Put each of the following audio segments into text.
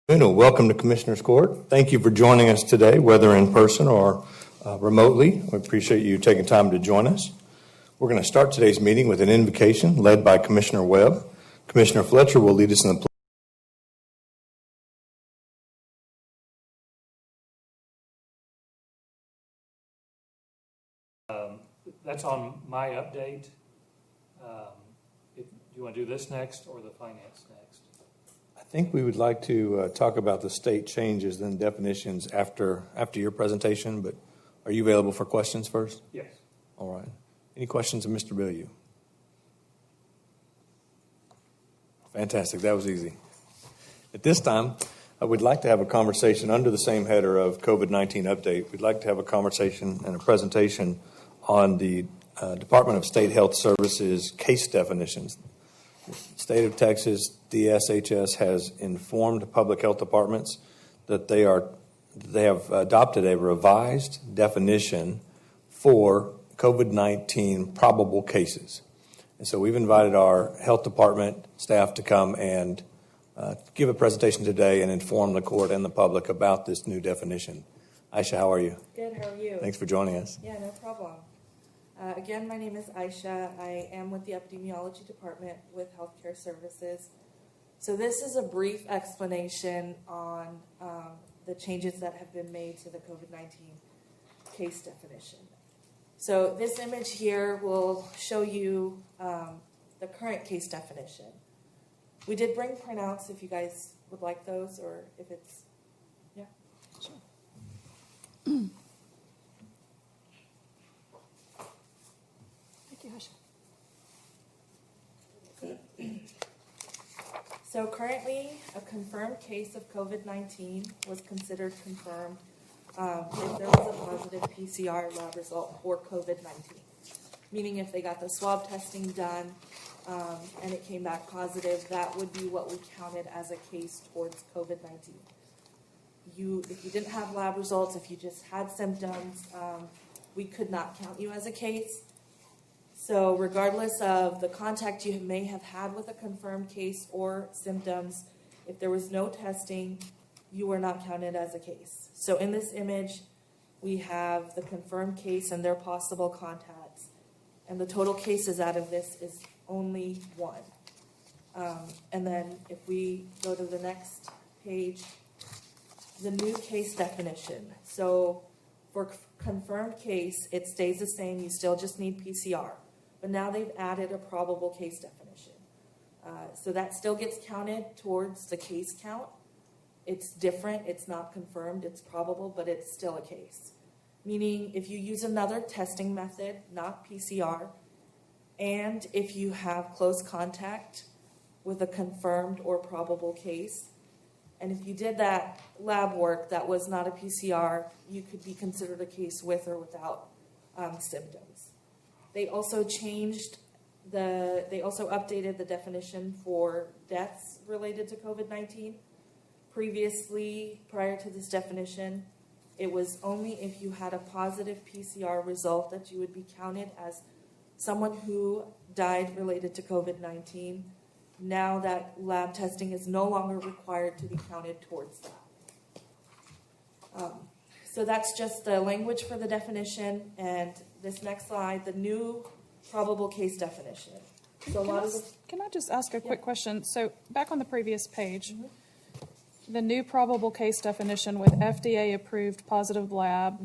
Welcome to Commissioner's Court. Thank you for joining us today, whether in person or remotely. We appreciate you taking time to join us. We're going to start today's meeting with an invocation led by Commissioner Webb. Commissioner Fletcher will lead us in the That's on my update. If you want to do this next or the finance next? I think we would like to talk about the state changes and definitions after your presentation, but are you available for questions first? Yes. All right. Any questions of Mr. Bilyeu? Fantastic. That was easy. At this time, I would like to have a conversation under the same header of COVID-19 update. We'd like to have a conversation and a presentation on the Department of State Health Services case definitions. The state of Texas, DSHS, has informed public health departments that they have adopted a revised definition for COVID-19 probable cases. And so we've invited our health department staff to come and give a presentation today and inform the court and the public about this new definition. Aisha, how are you? Good, how are you? Thanks for joining us. Yeah, no problem. Again, my name is Aisha. I am with the epidemiology department with Healthcare Services. So this is a brief explanation on the changes that have been made to the COVID-19 case definition. So this image here will show you the current case definition. We did bring printouts if you guys would like those, or if it's, yeah. Sure. So currently, a confirmed case of COVID-19 was considered confirmed if there was a positive PCR lab result for COVID-19. Meaning if they got the swab testing done and it came back positive, that would be what we counted as a case towards COVID-19. If you didn't have lab results, if you just had symptoms, we could not count you as a case. So regardless of the contact you may have had with a confirmed case or symptoms, if there was no testing, you were not counted as a case. So in this image, we have the confirmed case and their possible contacts. And the total cases out of this is only one. And then if we go to the next page, the new case definition. So for confirmed case, it stays the same. You still just need PCR. But now they've added a probable case definition. So that still gets counted towards the case count. It's different. It's not confirmed. It's probable, but it's still a case. Meaning if you use another testing method, not PCR, and if you have close contact with a confirmed or probable case, and if you did that lab work that was not a PCR, you could be considered a case with or without symptoms. They also updated the definition for deaths related to COVID-19. Previously, prior to this definition, it was only if you had a positive PCR result that you would be counted as someone who died related to COVID-19. Now that lab testing is no longer required to be counted towards that. So that's just the language for the definition, and this next slide, the new probable case definition. So can I just ask a quick question? So back on the previous page, the new probable case definition with FDA-approved positive lab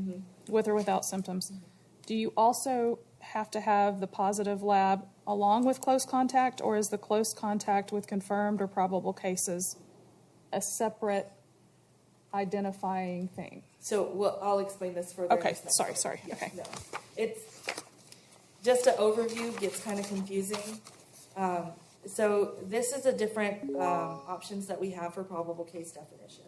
with or without symptoms, do you also have to have the positive lab along with close contact, or is the close contact with confirmed or probable cases a separate identifying thing? So I'll explain this further. Okay, sorry. Yeah, okay. No. It's just an overview, gets kind of confusing. So this is the different options that we have for probable case definition.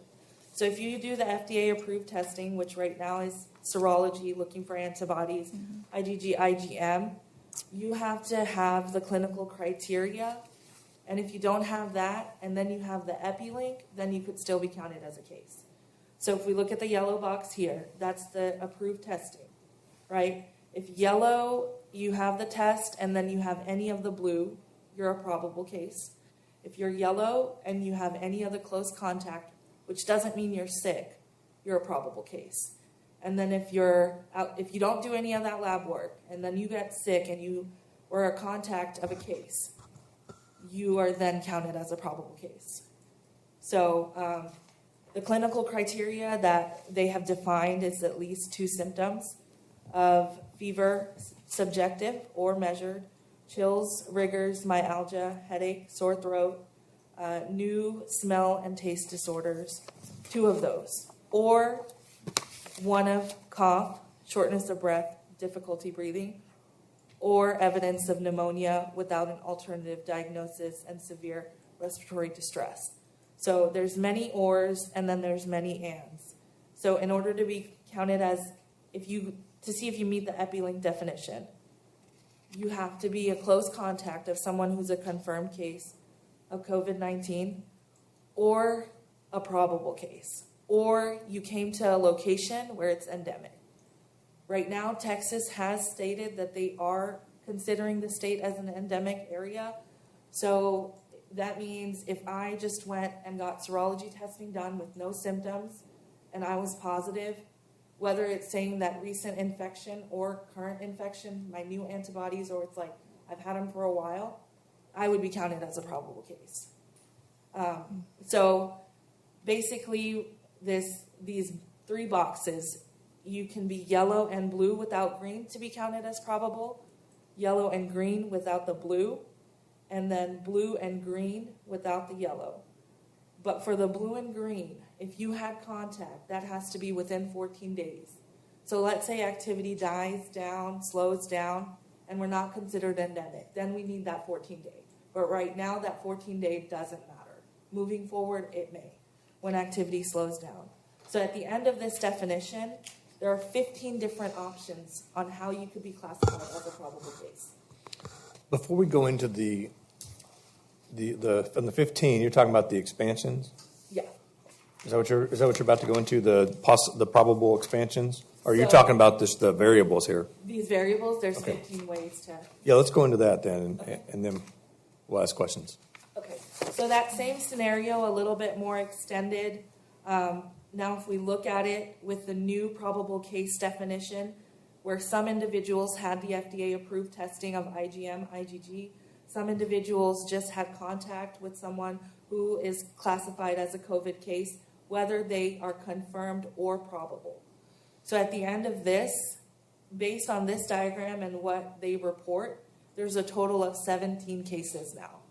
So if you do the FDA-approved testing, which right now is serology, looking for antibodies, IgG, IgM, you have to have the clinical criteria. And if you don't have that, and then you have the EpiLink, then you could still be counted as a case. So if we look at the yellow box here, that's the approved testing, right? If yellow, you have the test, and then you have any of the blue, you're a probable case. If you're yellow and you have any of the close contact, which doesn't mean you're sick, you're a probable case. And then if you don't do any of that lab work, and then you get sick and you were a contact of a case, you are then counted as a probable case. So the clinical criteria that they have defined is at least 2 symptoms of fever, subjective or measured, chills, rigors, myalgia, headache, sore throat, new smell and taste disorders, 2 of those, or 1 of cough, shortness of breath, difficulty breathing, or evidence of pneumonia without an alternative diagnosis and severe respiratory distress. So there's many ors and then there's many ands. So in order to be counted as, to see if you meet the EpiLink definition, you have to be a close contact of someone who's a confirmed case of COVID-19 or a probable case, or you came to a location where it's endemic. Right now, Texas has stated that they are considering the state as an endemic area. So that means if I just went and got serology testing done with no symptoms and I was positive, whether it's saying that recent infection or current infection, my new antibodies, or it's like I've had them for a while, I would be counted as a probable case. So basically, these 3 boxes, you can be yellow and blue without green to be counted as probable, yellow and green without the blue, and then blue and green without the yellow. But for the blue and green, if you had contact, that has to be within 14 days. So let's say activity dies down, slows down, and we're not considered endemic. Then we need that 14-day. But right now, that 14-day doesn't matter. Moving forward, it may, when activity slows down. So at the end of this definition, there are 15 different options on how you could be classified as a probable case. Before we go into from the 15, you're talking about the expansions? Yeah. Is that what you're about to go into, the probable expansions? Or are you So- talking about the variables here? These variables, there's Okay. 15 ways to... Yeah, let's go into that then, and then we'll ask questions. Okay, so that same scenario, a little bit more extended. Now, if we look at it with the new probable case definition, where some individuals had the FDA-approved testing of IgM, IgG, some individuals just had contact with someone who is classified as a COVID case, whether they are confirmed or probable. So at the end of this, based on this diagram and what they report, there's a total of 17 cases now.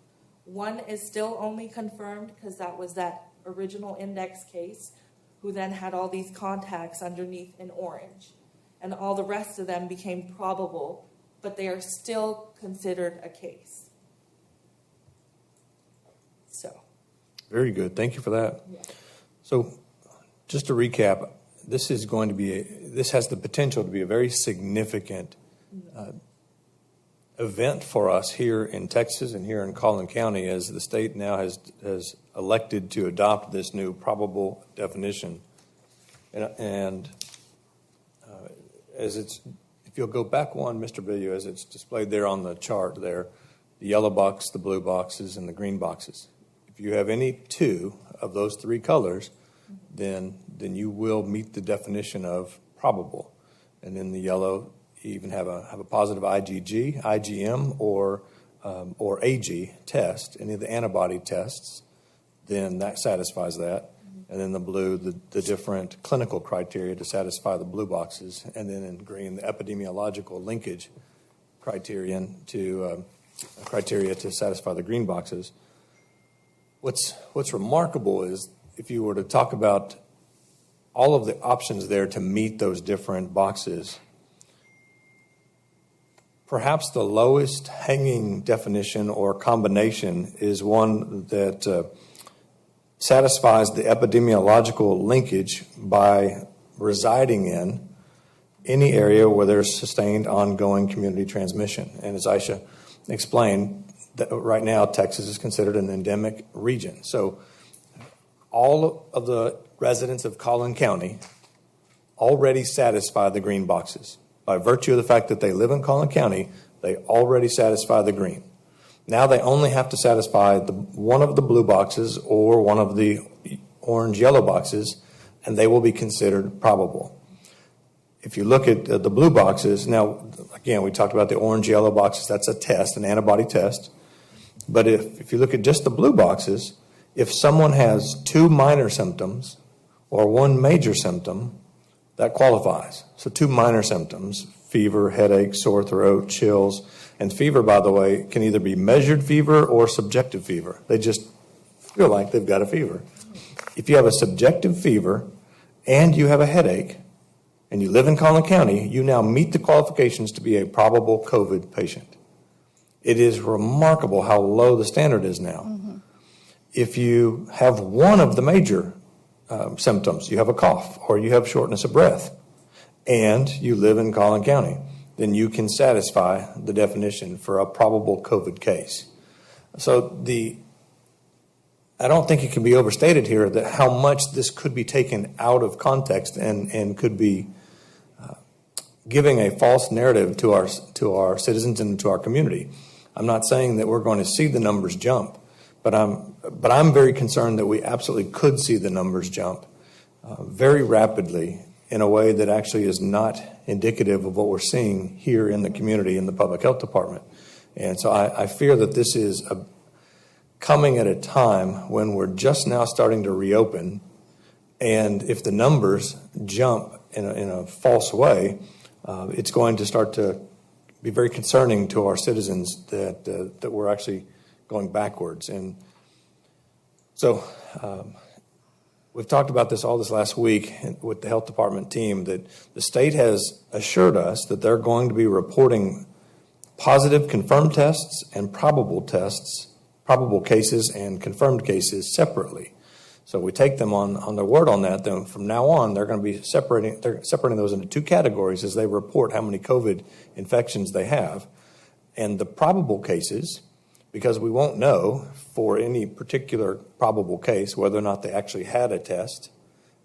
1 is still only confirmed because that was that original index case who then had all these contacts underneath in orange. And all the rest of them became probable, but they are still considered a case. So. Very good. Thank you for that. Yeah. So just to recap, this has the potential to be a very significant event for us here in Texas and here in Collin County, as the state now has elected to adopt this new probable definition. And if you'll go back one, Mr. Billiou, as it's displayed there on the chart there, the yellow box, the blue boxes, and the green boxes. If you have any 2 of those 3 colors, then you will meet the definition of probable. And in the yellow, you even have a positive IgG, IgM, or AG test, any of the antibody tests, then that satisfies that. And then the blue, the different clinical criteria to satisfy the blue boxes. And then in green, the epidemiological linkage criteria to satisfy the green boxes. What's remarkable is if you were to talk about all of the options there to meet those different boxes, perhaps the lowest hanging definition or combination is one that satisfies the epidemiological linkage by residing in any area where there's sustained ongoing community transmission. And as Aisha explained, that right now Texas is considered an endemic region. So all of the residents of Collin County already satisfy the green boxes. By virtue of the fact that they live in Collin County, they already satisfy the green. Now they only have to satisfy one of the blue boxes or one of the orange, yellow boxes, and they will be considered probable. If you look at the blue boxes, now, again, we talked about the orange, yellow boxes. That's a test, an antibody test. But if you look at just the blue boxes, if someone has 2 minor symptoms or 1 major symptom, that qualifies. So 2 minor symptoms, fever, headache, sore throat, chills. And fever, by the way, can either be measured fever or subjective fever. They just feel like they've got a fever. If you have a subjective fever and you have a headache and you live in Collin County, you now meet the qualifications to be a probable COVID patient. It is remarkable how low the standard is now. Mm-hmm. If you have one of the major symptoms, you have a cough or you have shortness of breath, and you live in Collin County, then you can satisfy the definition for a probable COVID case. So I don't think it can be overstated here that how much this could be taken out of context and could be giving a false narrative to our citizens and to our community. I'm not saying that we're going to see the numbers jump, but I'm very concerned that we absolutely could see the numbers jump very rapidly in a way that actually is not indicative of what we're seeing here in the community in the public health department. And so I fear that this is coming at a time when we're just now starting to reopen, and if the numbers jump in a false way, it's going to start to be very concerning to our citizens that we're actually going backwards. And so we've talked about this all this last week with the health department team, that the state has assured us that they're going to be reporting positive confirmed tests and probable tests, probable cases and confirmed cases separately. So we take them on their word on that. Then from now on, they're going to be separating those into 2 categories as they report how many COVID infections they have. And the probable cases, because we won't know for any particular probable case whether or not they actually had a test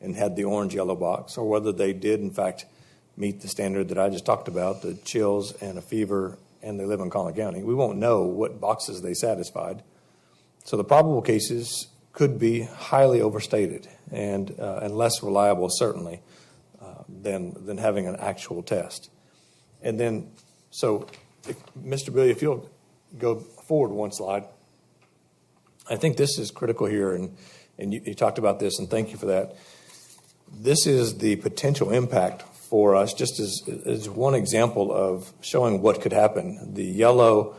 and had the orange yellow box, or whether they did in fact meet the standard that I just talked about, the chills and a fever, and they live in Collin County. We won't know what boxes they satisfied. So the probable cases could be highly overstated and less reliable, certainly, than having an actual test. And then, so, Mr. Billy, if you'll go forward 1 slide. I think this is critical here, and you talked about this, and thank you for that. This is the potential impact for us, just as one example of showing what could happen. The yellow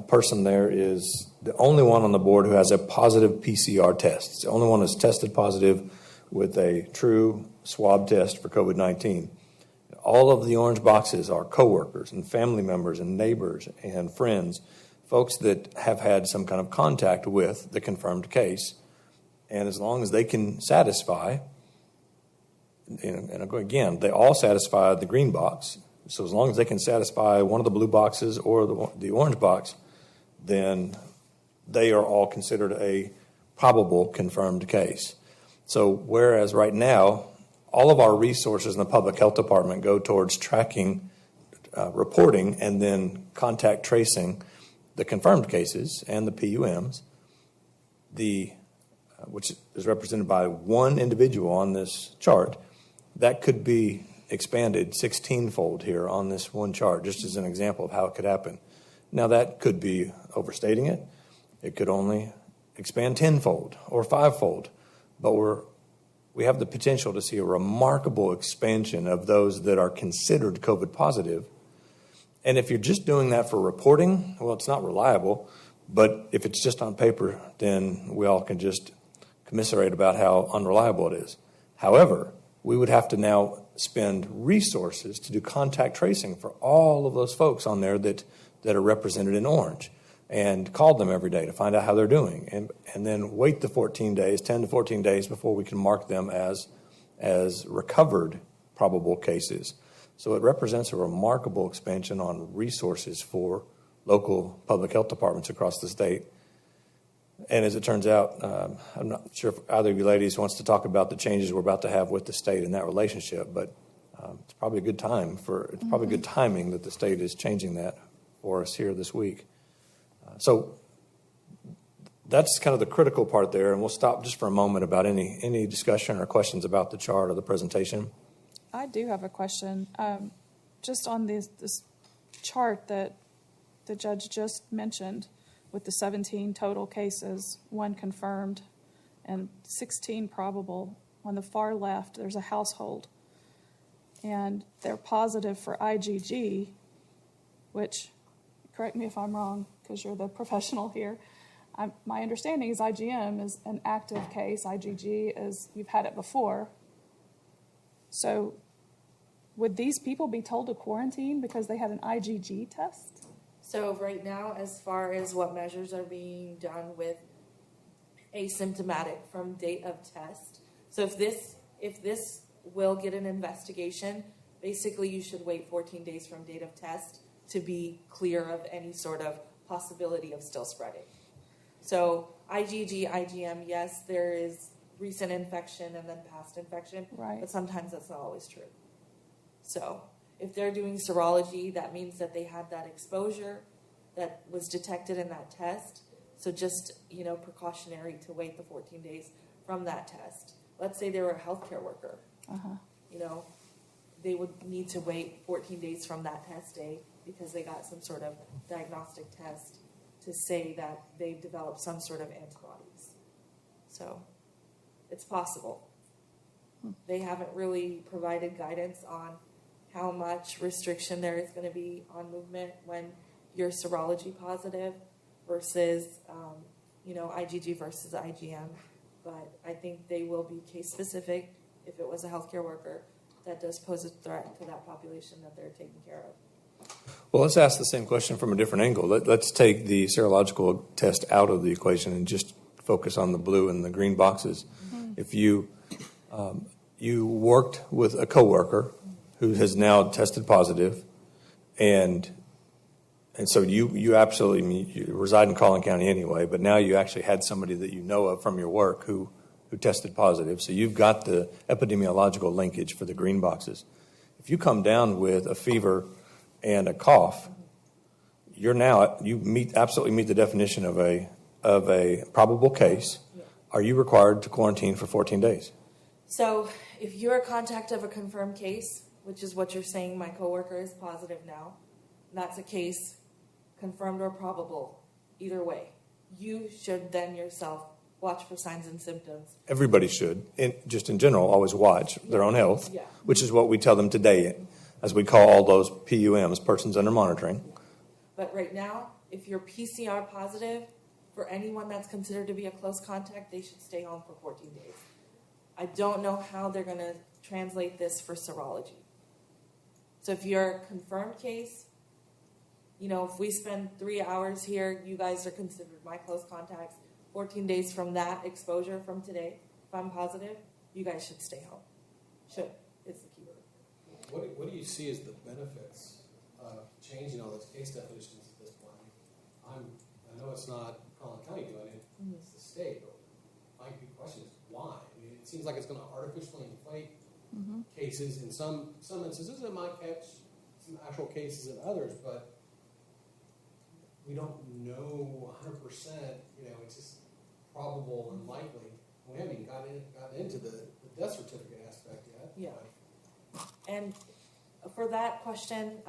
person there is the only one on the board who has a positive PCR test. It's the only one who's tested positive with a true swab test for COVID-19. All of the orange boxes are coworkers and family members and neighbors and friends, folks that have had some kind of contact with the confirmed case. And as long as they can satisfy, and again, they all satisfy the green box. So as long as they can satisfy one of the blue boxes or the orange box, then they are all considered a probable confirmed case. So whereas right now, all of our resources in the public health department go towards tracking, reporting, and then contact tracing the confirmed cases and the PUMs, which is represented by 1 individual on this chart, that could be expanded 16-fold here on this 1 chart, just as an example of how it could happen. Now, that could be overstating it. It could only expand 10-fold or 5-fold, but we have the potential to see a remarkable expansion of those that are considered COVID positive. And if you're just doing that for reporting, well, it's not reliable. But if it's just on paper, then we all can just commiserate about how unreliable it is. However, we would have to now spend resources to do contact tracing for all of those folks on there that are represented in orange, and call them every day to find out how they're doing, and then wait the 10 to 14 days before we can mark them as recovered probable cases. So it represents a remarkable expansion on resources for local public health departments across the state. And as it turns out, I'm not sure if either of you ladies wants to talk about the changes we're about to have with the state in that relationship, but it's probably a good probably good timing that the state is changing that for us here this week. So that's kind of the critical part there, and we'll stop just for a moment about any discussion or questions about the chart or the presentation. I do have a question. Just on this chart that the judge just mentioned with the 17 total cases, 1 confirmed, and 16 probable. On the far left, there's a household, and they're positive for IgG, which, correct me if I'm wrong, because you're the professional here. My understanding is IgM is an active case. IgG is you've had it before. So would these people be told to quarantine because they had an IgG test? So right now, as far as what measures are being done with asymptomatic from date of test, so if this will get an investigation, basically you should wait 14 days from date of test to be clear of any sort of possibility of still spreading. So IgG, IgM, yes, there is recent infection and then past infection, Right. but sometimes that's not always true. So if they're doing serology, that means that they had that exposure that was detected in that test. So just, precautionary to wait the 14 days from that test. Let's say they were a healthcare worker. They would need to wait 14 days from that test day because they got some sort of diagnostic test to say that they've developed some sort of antibodies. So it's possible. They haven't really provided guidance on how much restriction there is going to be on movement when you're serology positive versus, IgG versus IgM. But I think they will be case specific if it was a healthcare worker that does pose a threat to that population that they're taking care of. Well, let's ask the same question from a different angle. Let's take the serological test out of the equation and just focus on the blue and the green boxes. Mm-hmm. If you worked with a coworker who has now tested positive, and so you absolutely, you reside in Collin County anyway, but now you actually had somebody that you know of from your work who tested positive. So you've got the epidemiological linkage for the green boxes. If you come down with a fever and a cough, you absolutely meet the definition of a probable case. Yeah. Are you required to quarantine for 14 days? So if you're a contact of a confirmed case, which is what you're saying, my coworker is positive now, that's a case confirmed or probable, either way. You should then yourself watch for signs and symptoms. Everybody should, just in general, always watch their own health, yeah. Which is what we tell them today, as we call all those PUMs, persons under monitoring. But right now, if you're PCR positive, for anyone that's considered to be a close contact, they should stay home for 14 days. I don't know how they're going to translate this for serology. So if you're a confirmed case, if we spend 3 hours here, you guys are considered my close contacts. 14 days from that exposure from today, if I'm positive, you guys should stay home. Should is the key word. What do you see as the benefits of changing all those case definitions at this point? I know it's not Collin County doing it, it's the state, but my big question is why? I mean, it seems like it's going to artificially inflate cases in some instances. It might catch some actual cases in others, but we don't know 100%, it's just probable and likely. We haven't even gotten into the death certificate aspect yet. Yeah. And for that question,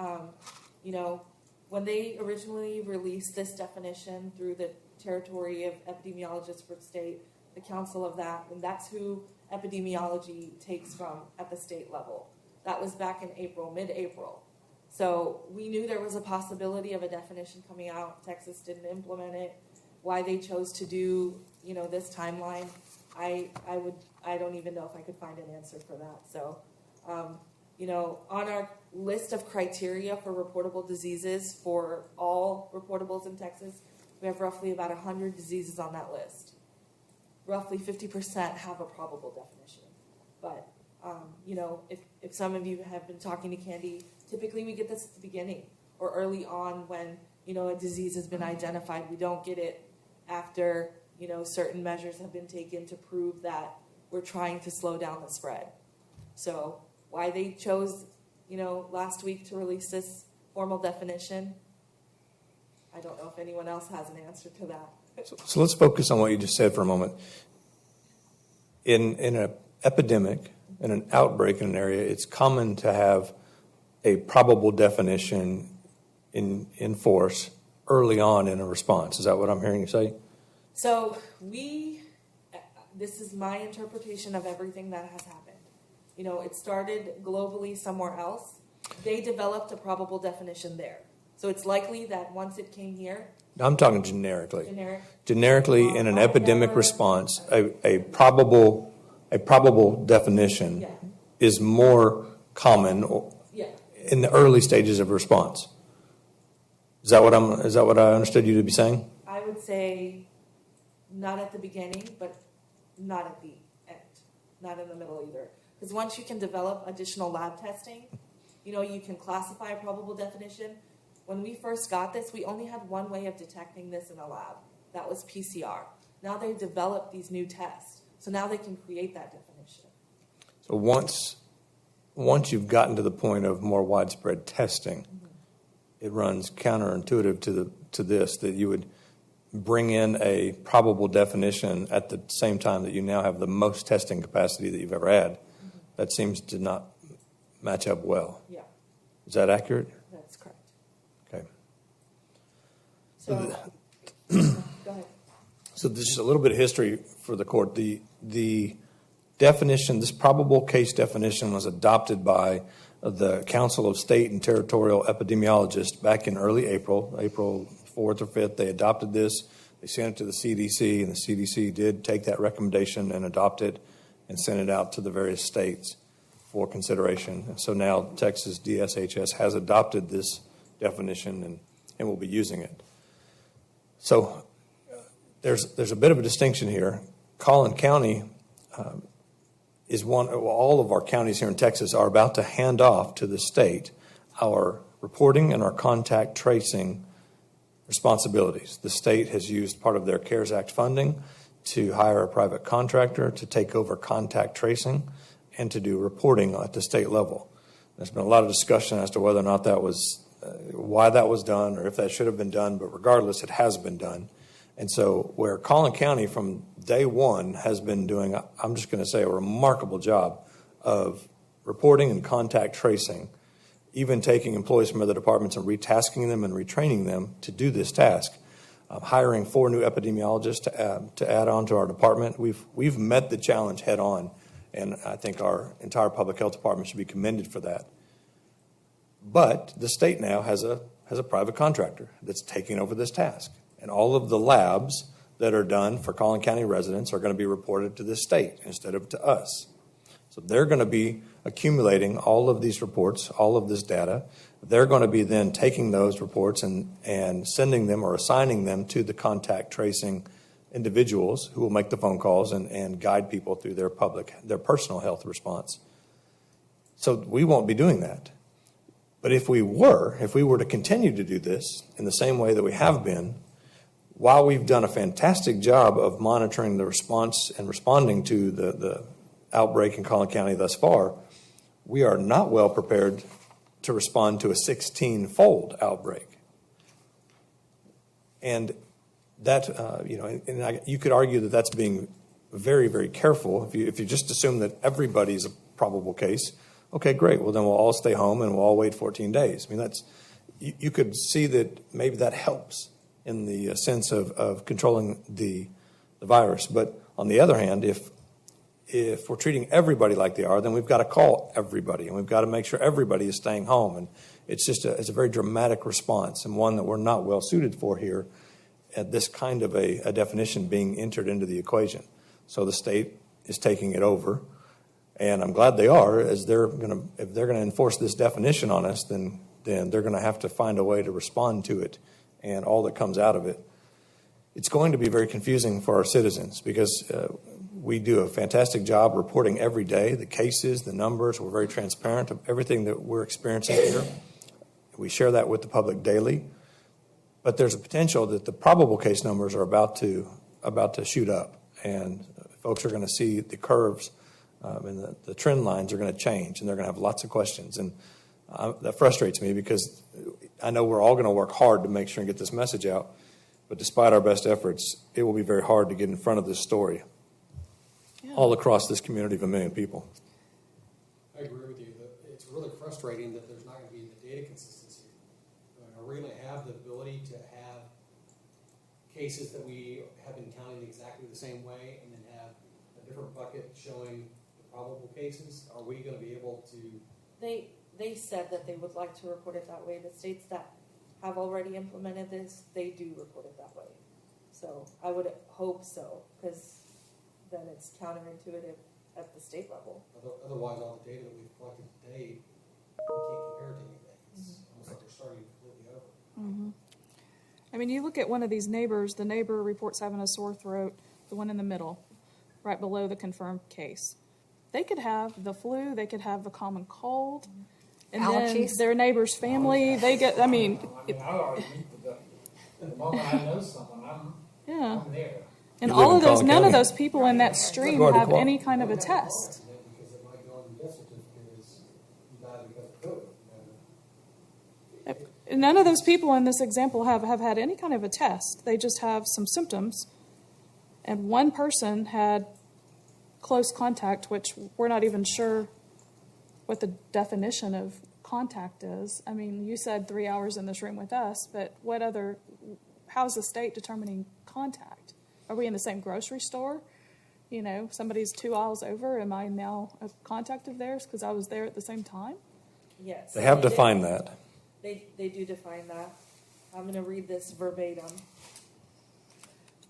when they originally released this definition through the territory of epidemiologists for the state, the council of that, and that's who epidemiology takes from at the state level. That was back in April, mid-April. So we knew there was a possibility of a definition coming out. Texas didn't implement it. Why they chose to do, this timeline, I don't even know if I could find an answer for that. So, on our list of criteria for reportable diseases for all reportables in Texas, we have roughly about 100 diseases on that list. Roughly 50% have a probable definition. But, if some of you have been talking to Candy, typically we get this at the beginning or early on when, a disease has been identified. We don't get it after, certain measures have been taken to prove that we're trying to slow down the spread. So why they chose, last week to release this formal definition, I don't know if anyone else has an answer to that. So let's focus on what you just said for a moment. In an epidemic, in an outbreak in an area, it's common to have a probable definition in force early on in a response. Is that what I'm hearing you say? So this is my interpretation of everything that has happened. You know, it started globally somewhere else. They developed a probable definition there. So it's likely that once it came here, I'm talking generically. Generically, In an epidemic response, a probable definition is more common in the early stages of response. Is that what I understood you to be saying? I would say not at the beginning, but not at the end, not in the middle either. Because once you can develop additional lab testing, you know, you can classify a probable definition. When we first got this, we only had one way of detecting this in a lab. That was PCR. Now they've developed these new tests. So now they can create that definition. So once you've gotten to the point of more widespread testing, it runs counterintuitive to this, that you would bring in a probable definition at the same time that you now have the most testing capacity that you've ever had. That seems to not match up well. Yeah, Is that accurate? that's correct. Okay. So, go ahead. So this is a little bit of history for the court. The definition, this probable case definition, was adopted by the Council of State and Territorial Epidemiologists back in early April 4th or 5th. They adopted this. They sent it to the CDC, and the CDC did take that recommendation and adopt it and send it out to the various states for consideration. And so now Texas DSHS has adopted this definition and will be using it. So there's a bit of a distinction here. Collin County is all of our counties here in Texas are about to hand off to the state our reporting and our contact tracing responsibilities. The state has used part of their CARES Act funding to hire a private contractor to take over contact tracing and to do reporting at the state level. There's been a lot of discussion as to whether or not that was, why that was done or if that should have been done, but regardless, it has been done. And so where Collin County from day one has been doing, I'm just going to say, a remarkable job of reporting and contact tracing, even taking employees from other departments and retasking them and retraining them to do this task. Hiring 4 new epidemiologists to add on to our department. We've met the challenge head on, and I think our entire public health department should be commended for that. But the state now has a private contractor that's taking over this task. And all of the labs that are done for Collin County residents are going to be reported to the state instead of to us. So they're going to be accumulating all of these reports, all of this data. They're going to be then taking those reports and sending them or assigning them to the contact tracing individuals who will make the phone calls and guide people through their personal health response. So we won't be doing that. But if we were to continue to do this in the same way that we have been, while we've done a fantastic job of monitoring the response and responding to the outbreak in Collin County thus far, we are not well prepared to respond to a 16-fold outbreak. And that, you could argue that that's being very, very careful. If you just assume that everybody's a probable case, okay, great. Well, then we'll all stay home and we'll all wait 14 days. I mean, you could see that maybe that helps in the sense of controlling the virus. But on the other hand, if we're treating everybody like they are, then we've got to call everybody, and we've got to make sure everybody is staying home. And it's a very dramatic response, and one that we're not well suited for here at this kind of a definition being entered into the equation. So the state is taking it over, and I'm glad they are, as if they're going to enforce this definition on us, then they're going to have to find a way to respond to it and all that comes out of it. It's going to be very confusing for our citizens because we do a fantastic job reporting every day, the cases, the numbers. We're very transparent of everything that we're experiencing here. We share that with the public daily. But there's a potential that the probable case numbers are about to shoot up, and folks are going to see the curves and the trend lines are going to change, and they're going to have lots of questions. And that frustrates me because I know we're all going to work hard to make sure and get this message out. But despite our best efforts, it will be very hard to get in front of this story Yeah. all across this community of 1 million people. I agree with you. It's really frustrating that there's not going to be the data consistency. I mean, are we going to have the ability to have cases that we have been counting exactly the same way and then have a different bucket showing the probable cases? Are we going to be able to? They said that they would like to report it that way. The states that have already implemented this, they do report it that way. So I would hope so, because then it's counterintuitive at the state level. Otherwise, all the data that we've collected today, we can't compare it to anything. It's almost like we're starting completely over. I mean, you look at one of these neighbors, the neighbor reports having a sore throat, the one in the middle, right below the confirmed case. They could have the flu, they could have the common cold, and Allergies. then their neighbor's family, they get, I mean, I already meet the moment I know someone, yeah. I'm there. And You live all in of those, Collin none of County. those people in that stream Go ahead, have Nicole. any kind of a test. Because it might go on the death certificate as you died because of COVID. None of those people in this example have had any kind of a test. They just have some symptoms. And one person had close contact, which we're not even sure what the definition of contact is. I mean, you said 3 hours in this room with us, but how's the state determining contact? Are we in the same grocery store? You know, somebody's 2 aisles over. Am I now a contact of theirs because I was there at the same time? Yes. They have defined that. They do define that. I'm going to read this verbatim.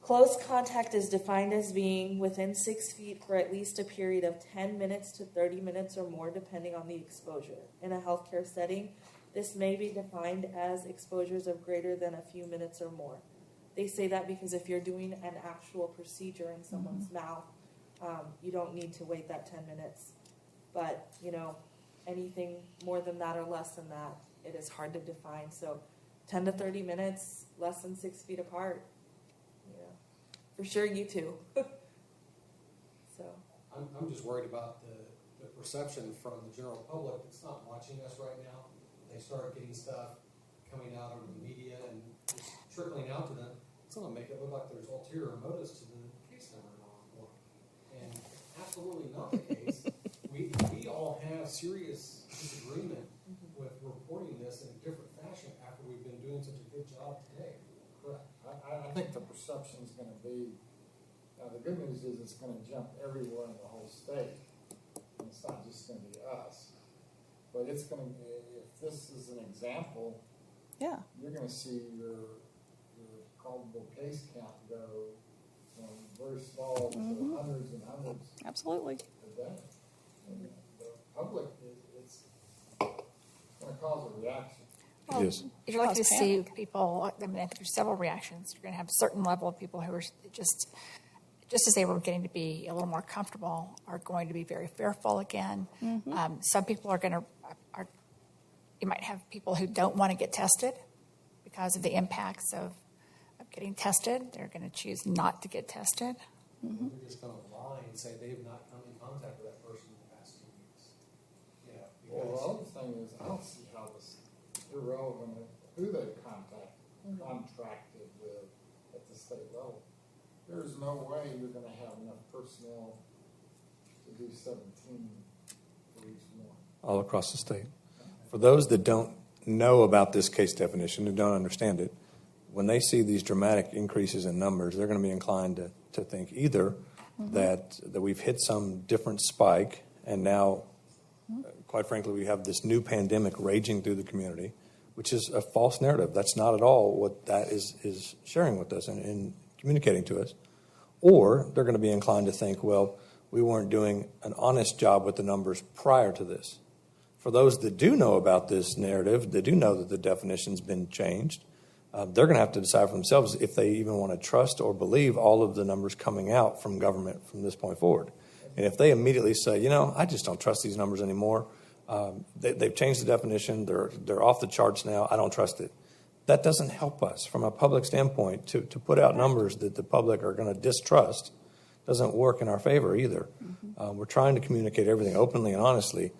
Close contact is defined as being within 6 feet for at least a period of 10 minutes to 30 minutes or more, depending on the exposure. In a healthcare setting, this may be defined as exposures of greater than a few minutes or more. They say that because if you're doing an actual procedure in someone's mouth, you don't need to wait that 10 minutes. But, you know, anything more than that or less than that, it is hard to define. So 10 to 30 minutes, less than 6 feet apart. Yeah, for sure you too. So I'm just worried about the perception from the general public that's not watching us right now. They start getting stuff coming out of the media and just trickling out to them. It's going to make it look like there's ulterior motives to the case number report. And absolutely not the case. We all have serious disagreement with reporting this in a different fashion after we've been doing such a good job today. Correct. I think the perception is going to be, the good news is it's going to jump everywhere in the whole state. And it's not just going to be us. But it's going to be, if this is an example, Yeah. you're going to see your probable case count go from very small to hundreds and hundreds Absolutely. a day. And the public, it's going to cause a reaction. It is. If you're likely to Cause see panic. people, I mean, I think there's several reactions. You're going to have a certain level of people who are just as they were getting to be a little more comfortable, are going to be very fearful again. Some people you might have people who don't want to get tested because of the impacts of getting tested. They're going to choose not to get tested. They're just going to lie and say they've not come in contact with that person in the past 2 weeks. You know, Well, the because other thing is, I don't see how this is irrelevant of who they contracted with at the state level. There's no way you're going to have enough personnel to do 17 for each one. All across the state. For those that don't know about this case definition, who don't understand it, when they see these dramatic increases in numbers, they're going to be inclined to think either that we've hit some different spike, and now, quite frankly, we have this new pandemic raging through the community, which is a false narrative. That's not at all what that is sharing with us and communicating to us. Or they're going to be inclined to think, well, we weren't doing an honest job with the numbers prior to this. For those that do know about this narrative, that do know that the definition's been changed, they're going to have to decide for themselves if they even want to trust or believe all of the numbers coming out from government from this point forward. And if they immediately say, you know, I just don't trust these numbers anymore, they've changed the definition, they're off the charts now, I don't trust it. That doesn't help us from a public standpoint to put out numbers that the public are going to distrust. Doesn't work in our favor either. We're trying to communicate everything openly and honestly.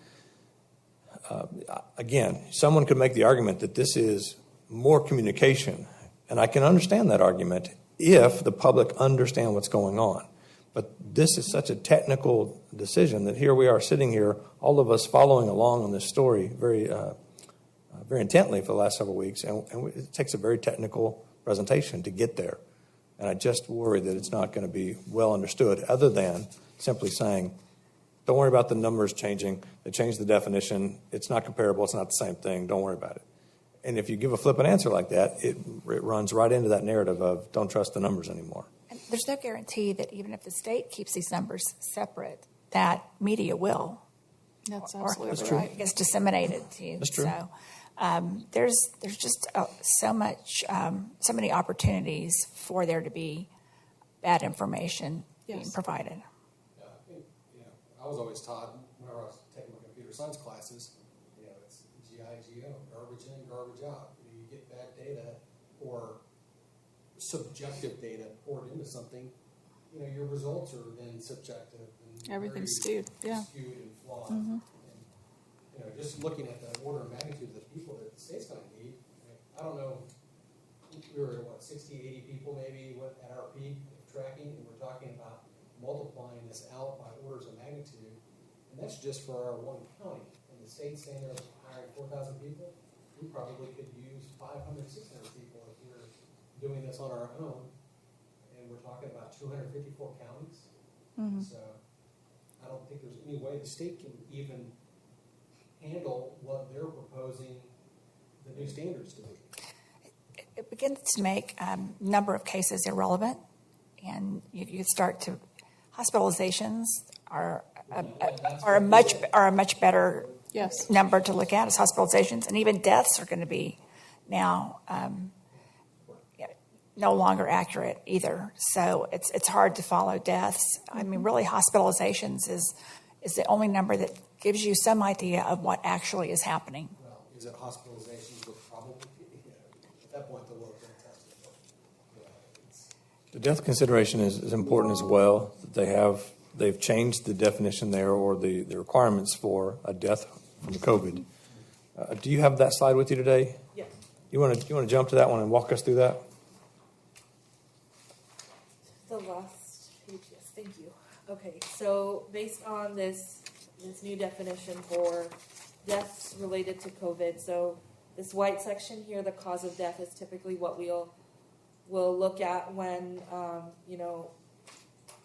Again, someone could make the argument that this is more communication And I can understand that argument if the public understand what's going on. But this is such a technical decision that here we are sitting here, all of us following along on this story very intently for the last several weeks, and it takes a very technical presentation to get there. And I just worry that it's not going to be well understood other than simply saying, don't worry about the numbers changing. They changed the definition. It's not comparable. It's not the same thing. Don't worry about it. And if you give a flippant answer like that, it runs right into that narrative of don't trust the numbers anymore. And there's no guarantee that even if the state keeps these numbers separate, that media will. That's Or absolutely right. I guess disseminated to you. That's true. So there's just so many opportunities for there to be bad information being Yes. provided. Yeah, I think, I was always taught whenever I was taking my computer science classes, it's GIGO, garbage in, garbage out. You get bad data or subjective data poured into something, your results are then subjective. And Everything's very skewed, yeah. Skewed and flawed. Mhm. And, just looking at the order of magnitude of the people that the state's going to need, I don't know, we were at 60, 80 people maybe at our peak of tracking, and we're talking about multiplying this out by orders of magnitude, and that's just for our one county. And the state's saying they're hiring 4,000 people. We probably could use 500, 600 people if we're doing this on our own, and we're talking about 254 counties. So I don't think there's any way the state can even handle what they're proposing the new standards to be. It begins to make number of cases irrelevant, and you start to hospitalizations are a much better Yes. number to look at as hospitalizations, and even deaths are going to be now no longer accurate either. So it's hard to follow deaths. I mean, really, hospitalizations is the only number that gives you some idea of what actually is happening. Well, is it hospitalizations with probable? At that point, the world can test it. The death consideration is important as well. They've changed the definition there or the requirements for a death from COVID. Do you have that slide with you today? Yes. You want to jump to that one and walk us through that? The last page, yes, thank you. Okay, so based on this new definition for deaths related to COVID, so this white section here, the cause of death, is typically what we'll look at when,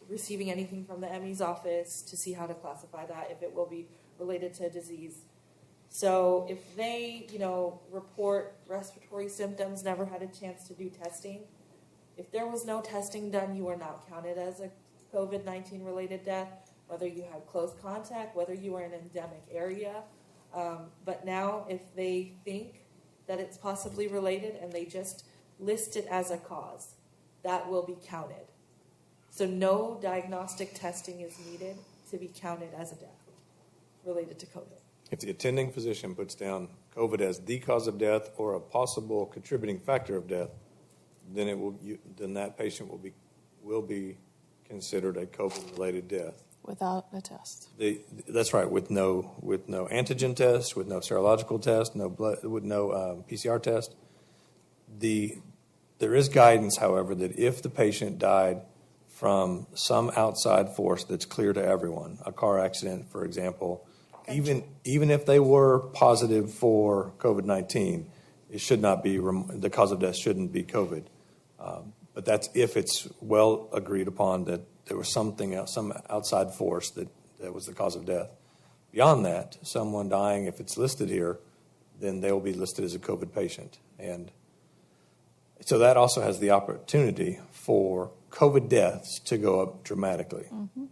receiving anything from the ME's office to see how to classify that, if it will be related to a disease. So if they, report respiratory symptoms, never had a chance to do testing, if there was no testing done, you are not counted as a COVID-19 related death, whether you had close contact, whether you were in an endemic area. But now if they think that it's possibly related and they just list it as a cause, that will be counted. So no diagnostic testing is needed to be counted as a death related to COVID. If the attending physician puts down COVID as the cause of death or a possible contributing factor of death, then that patient will be considered a COVID-related death. Without a test. That's right. With no antigen test, with no serological test, with no PCR test. There is guidance, however, that if the patient died from some outside force that's clear to everyone, a car accident, for example, even if they were positive for COVID-19, it should not be the cause of death shouldn't be COVID. But that's if it's well agreed upon that there was something else, some outside force that was the cause of death. Beyond that, someone dying, if it's listed here, then they will be listed as a COVID patient. And so that also has the opportunity for COVID deaths to go up dramatically. Mm-hmm.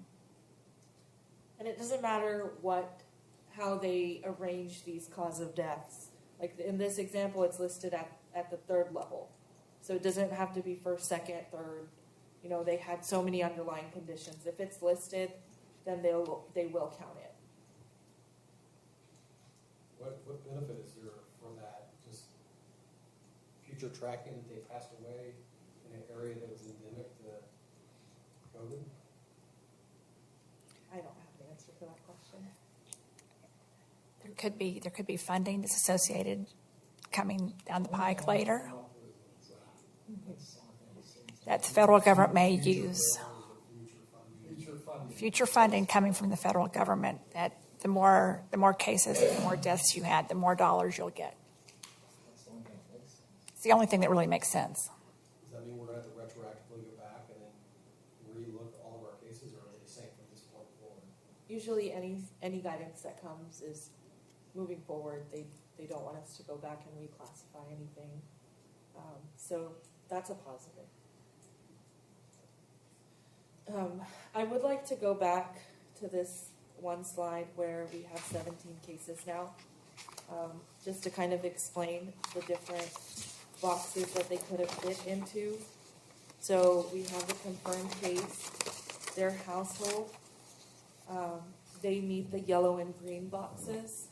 And it doesn't matter how they arrange these cause of deaths. Like in this example, it's listed at the third level. So it doesn't have to be first, second, third. They had so many underlying conditions. If it's listed, then they will count it. What benefit is there from that? Just future tracking that they passed away in an area that was endemic to COVID? I don't have the answer to that question. There could be funding that's associated coming down the pike later. that the federal government may use. Future funding. Future funding coming from the federal government, that the more cases, the more deaths you had, the more dollars you'll get. It's the only thing that really makes sense. Does that mean we're going to have to retroactively go back and then relook all of our cases, or are they the same from this point forward? Usually any guidance that comes is moving forward. They don't want us to go back and reclassify anything. So that's a positive. I would like to go back to this one slide where we have 17 cases now, just to kind of explain the different boxes that they could have fit into. So we have the confirmed case, their household, they meet the yellow and green boxes,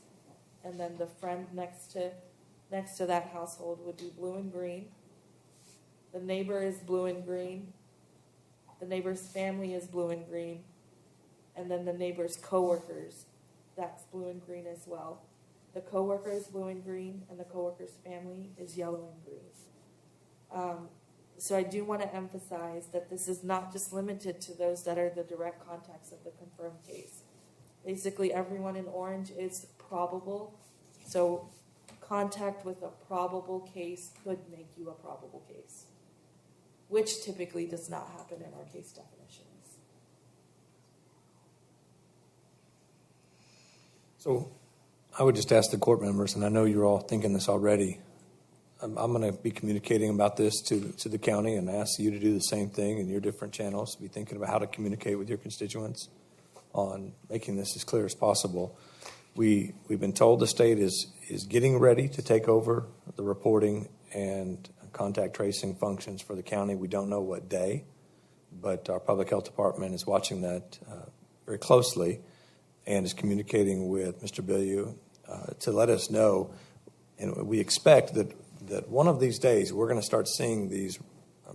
and then the friend next to that household would be blue and green. The neighbor is blue and green. The neighbor's family is blue and green. And then the neighbor's coworkers, that's blue and green as well. The coworker is blue and green, and the coworker's family is yellow and green. So I do want to emphasize that this is not just limited to those that are the direct contacts of the confirmed case. Basically, everyone in orange is probable. So contact with a probable case could make you a probable case, which typically does not happen in our case definitions. So I would just ask the court members, and I know you're all thinking this already, I'm going to be communicating about this to the county and ask you to do the same thing in your different channels, be thinking about how to communicate with your constituents on making this as clear as possible. We've been told the state is getting ready to take over the reporting and contact tracing functions for the county. We don't know what day, but our public health department is watching that very closely and is communicating with Mr. Bilyeu to let us know. And we expect that one of these days we're going to start seeing these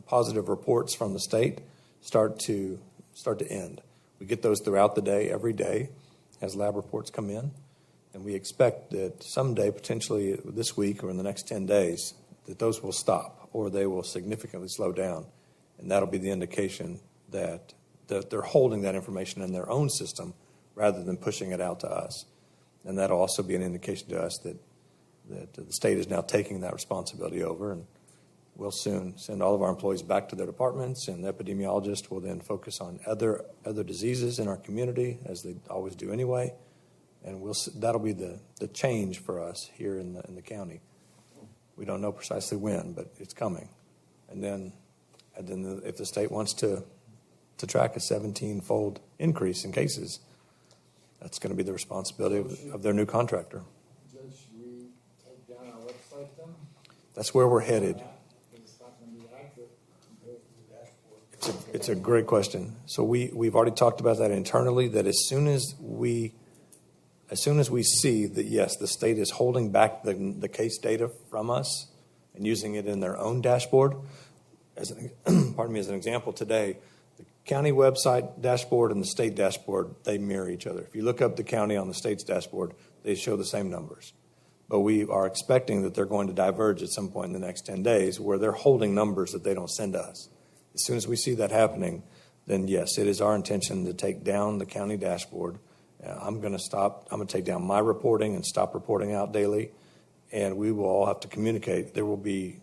positive reports from the state start to end. We get those throughout the day, every day, as lab reports come in. And we expect that someday, potentially this week or in the next 10 days, that those will stop or they will significantly slow down. And that'll be the indication that they're holding that information in their own system rather than pushing it out to us. And that'll also be an indication to us that the state is now taking that responsibility over, and we'll soon send all of our employees back to their departments, and the epidemiologist will then focus on other diseases in our community, as they always do anyway. And that'll be the change for us here in the county. We don't know precisely when, but it's coming. And then if the state wants to track a 17-fold increase in cases, that's going to be the responsibility of their new contractor. Judge, should we take down our website then? That's where we're headed. It's not going to be accurate compared to the dashboard. It's a great question. So we've already talked about that internally, that as soon as we see that, yes, the state is holding back the case data from us and using it in their own dashboard, as an example today, the county website dashboard and the state dashboard, they mirror each other. If you look up the county on the state's dashboard, they show the same numbers. But we are expecting that they're going to diverge at some point in the next 10 days where they're holding numbers that they don't send to us. As soon as we see that happening, then yes, it is our intention to take down the county dashboard. I'm going to take down my reporting and stop reporting out daily, and we will all have to communicate. There will be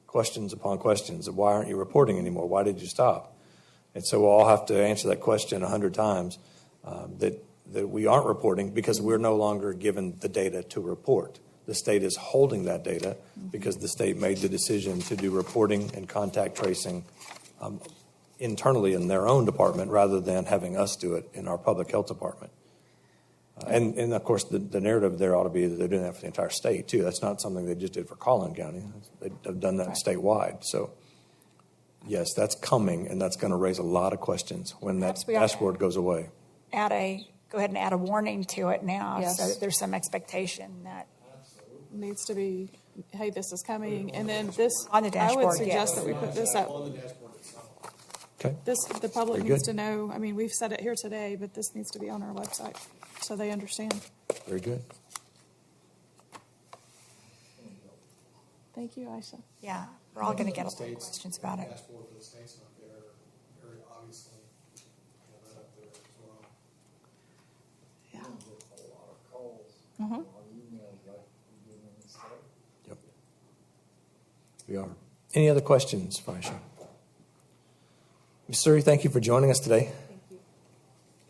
questions upon questions of why aren't you reporting anymore? Why did you stop? And so we'll all have to answer that question 100 times that we aren't reporting because we're no longer given the data to report. The state is holding that data because the state made the decision to do reporting and contact tracing internally in their own department rather than having us do it in our public health department. And of course, the narrative there ought to be that they're doing that for the entire state, too. That's not something they just did for Collin County. They've done that statewide. So, yes, that's coming, and that's going to raise a lot of questions when that dashboard goes away. Go ahead and add a warning to it now, Yes. so that there's some expectation that Needs to be, hey, this is coming, and then this, On the I would dashboard, suggest yes. that we put this up. On the dashboard itself. Okay. The public Very needs good. to know, I mean, we've said it here today, but this needs to be on our website so they understand. Very good. Thank you, Aisha. Yeah, we're all going to get a lot of States, questions about it. Dashboard for the states up there, very obviously, that up there as well. We don't get a whole lot of calls Mhm. on emails like we do in the state. Yep. We are. Any other questions, Faisha? Ms. Suri, thank you for joining us today. Thank you.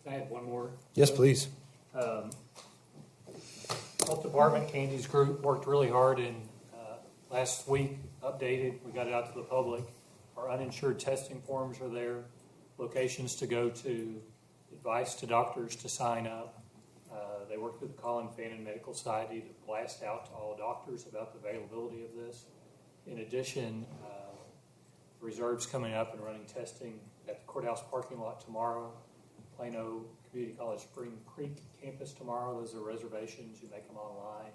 Can I add one more? Yes, please. Health Department, Candy's group worked really hard and last week updated. We got it out to the public. Our uninsured testing forms are there, locations to go to, advice to doctors to sign up. They worked with the Collin Medical Society to blast out to all doctors about the availability of this. In addition, reserves coming up and running testing at the courthouse parking lot tomorrow, Plano Community College Spring Creek campus tomorrow. Those are reservations. You make them online.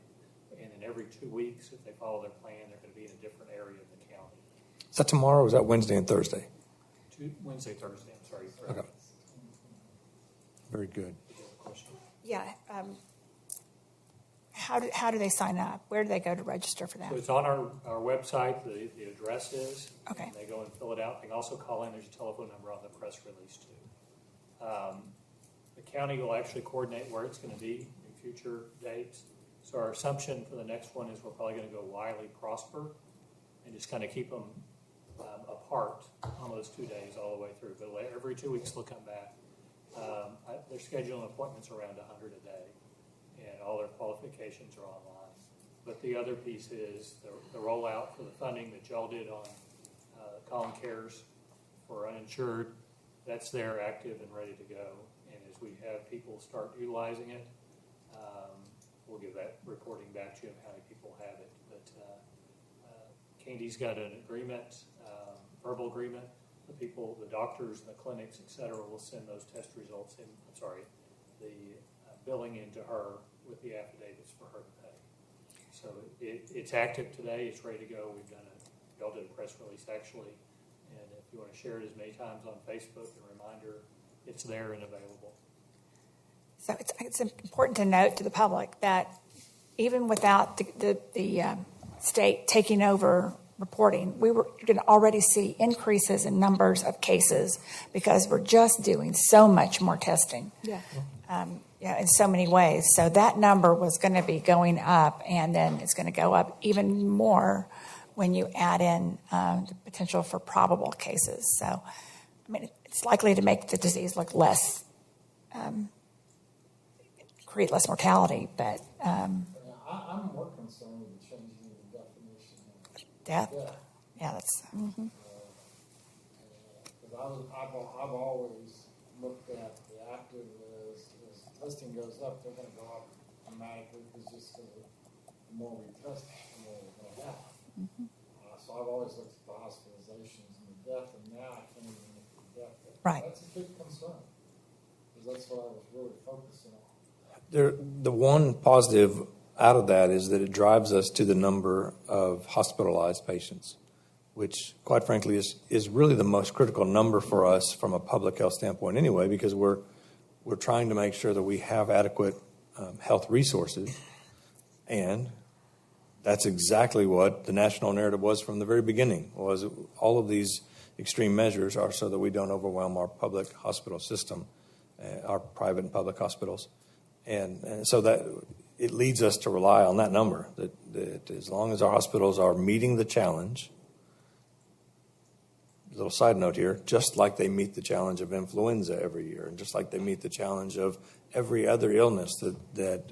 And then every 2 weeks, if they follow their plan, they're going to be in a different area of the county. Is that tomorrow or is that Wednesday and Thursday? Wednesday, Thursday, I'm sorry. Okay. Very good. Question. Yeah. How do they sign up? Where do they go to register for that? So it's on our website. The address is. Okay. And they go and fill it out. They can also call in. There's a telephone number on the press release, too. The county will actually coordinate where it's going to be in future dates. So our assumption for the next one is we're probably going to go Wiley Prosper and just kind of keep them apart on those 2 days all the way through. But every 2 weeks they'll come back. They're scheduling appointments around 100 a day, and all their qualifications are online. But the other piece is the rollout for the funding that y'all did on Collin Cares for uninsured. That's there, active and ready to go. And as we have people start utilizing it, we'll give that reporting back to you of how many people have it. But Candy's got an agreement, verbal agreement. The people, the doctors, the clinics, et cetera, will send those test results in, the billing into her with the affidavits for her to pay. So it's active today. It's ready to go. Y'all did a press release actually. And if you want to share it as many times on Facebook, a reminder, it's there and available. So it's important to note to the public that even without the state taking over reporting, we were going to already see increases in numbers of cases because we're just doing so much more testing. Yeah. In so many ways. So that number was going to be going up, and then it's going to go up even more when you add in the potential for probable cases. So, I mean, it's likely to make the disease look less, create less mortality, but I'm more concerned with changing the definition of death. death. Yeah, that's. Because I've always looked at the active as testing goes up, they're going to go up dramatically because just the more we test, the more we're going to have. So I've always looked at the hospitalizations and the death, and now I can't even look at the death. Right. That's a big concern because that's what I was really focusing on. The one positive out of that is that it drives us to the number of hospitalized patients, which, quite frankly, is really the most critical number for us from a public health standpoint anyway, because we're trying to make sure that we have adequate health resources, and that's exactly what the national narrative was from the very beginning, was all of these extreme measures are so that we don't overwhelm our public hospital system, our private and public hospitals. And so that it leads us to rely on that number, that as long as our hospitals are meeting the challenge, little side note here, just like they meet the challenge of influenza every year, and just like they meet the challenge of every other illness that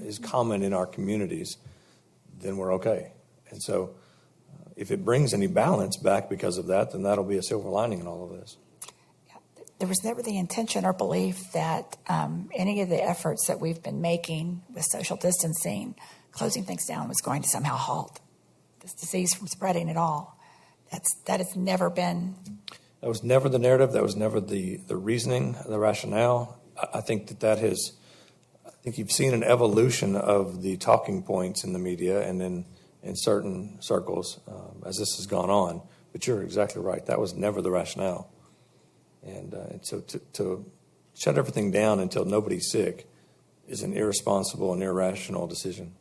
is common in our communities, then we're okay. And so if it brings any balance back because of that, then that'll be a silver lining in all of this. There was never the intention or belief that any of the efforts that we've been making with social distancing, closing things down, was going to somehow halt this disease from spreading at all. That has never been. That was never the narrative. That was never the reasoning, the rationale. I think that has. I think you've seen an evolution of the talking points in the media and in certain circles as this has gone on. But you're exactly right. That was never the rationale. And so to shut everything down until nobody's sick is an irresponsible and irrational decision.